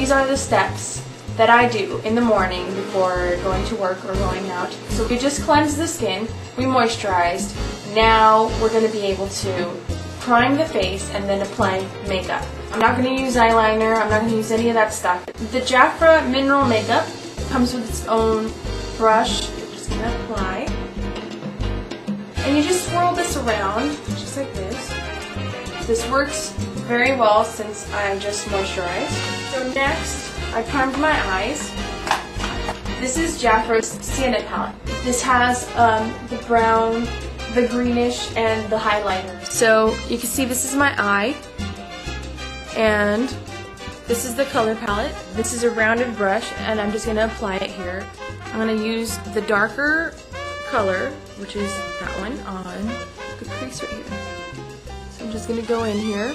these are the steps that I do in the morning before going to work or going out. So we just cleansed the skin, we moisturized. Now we're going to be able to prime the face and then apply makeup. I'm not going to use eyeliner, I'm not going to use any of that stuff. The Jafra mineral makeup comes with its own brush. You're just going to apply. And you just swirl this around, just like this. This works very well since I just moisturized. So next, I primed my eyes. This is Jafra's Sienna palette. This has the brown, the greenish, and the highlighter. So you can see this is my eye, and this is the color palette. This is a rounded brush, and I'm just going to apply it here. I'm going to use the darker color, which is that one, on the crease right here. So I'm just going to go in here.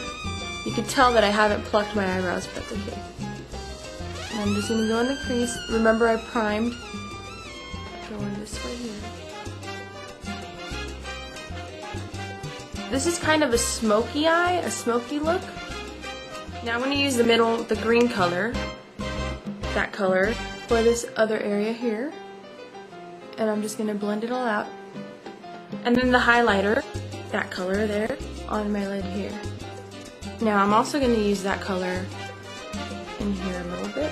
You can tell that I haven't plucked my eyebrows, but that's okay. And I'm just going to go in the crease. Remember, I primed. Going this way here. This is kind of a smoky eye, a smoky look. Now I'm going to use the middle, the green color, that color, for this other area here. And I'm just going to blend it all out. And then the highlighter, that color there, on my lid here. Now I'm also going to use that color in here a little bit.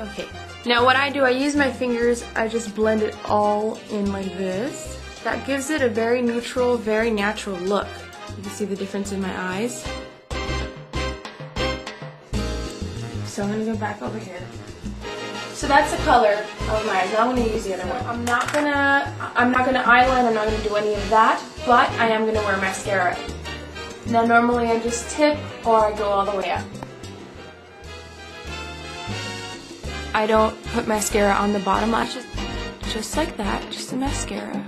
Okay. Now what I do, I use my fingers, I just blend it all in like this. That gives it a very neutral, very natural look. You can see the difference in my eyes. So I'm going to go back over here. So that's the color of my eyes. Now I'm going to use the other one. I'm not gonna eyeliner, I'm not gonna do any of that, but I am gonna wear mascara. Now normally I just tip or I go all the way up. I don't put mascara on the bottom lashes, just like that, just a mascara.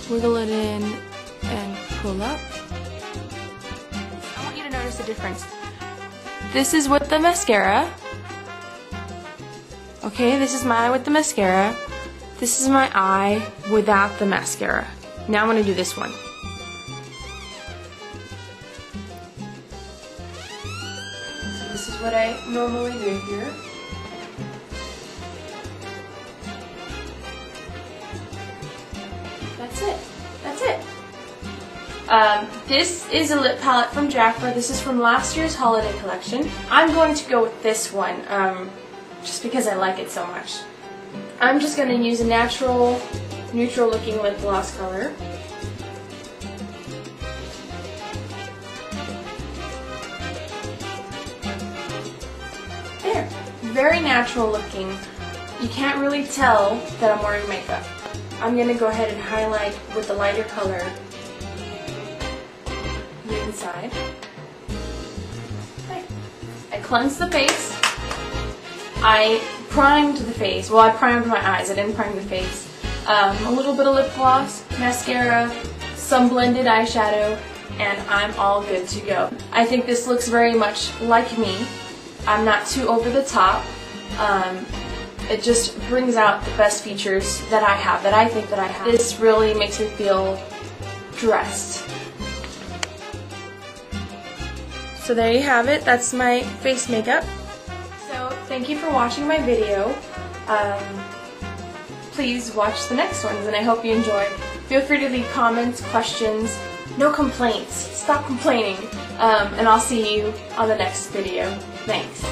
Wiggle it in and pull up. I want you to notice the difference. This is with the mascara. Okay, this is my eye with the mascara. This is my eye without the mascara. Now I'm going to do this one. So this is what I normally do here. That's it. That's it. This is a lip palette from Jafra. This is from last year's holiday collection. I'm going to go with this one, just because I like it so much. I'm just going to use a natural, neutral looking lip gloss color. There. Very natural looking. You can't really tell that I'm wearing makeup. I'm going to go ahead and highlight with the lighter color the inside. Okay. I cleansed the face. I primed the face. Well, I primed my eyes. I didn't prime the face. A little bit of lip gloss, mascara, some blended eyeshadow, and I'm all good to go. I think this looks very much like me. I'm not too over the top. It just brings out the best features that I have, that I think that I have. This really makes me feel dressed. So there you have it. That's my face makeup. So thank you for watching my video. Please watch the next ones, and I hope you enjoy. Feel free to leave comments, questions, no complaints. Stop complaining. And I'll see you on the next video. Thanks.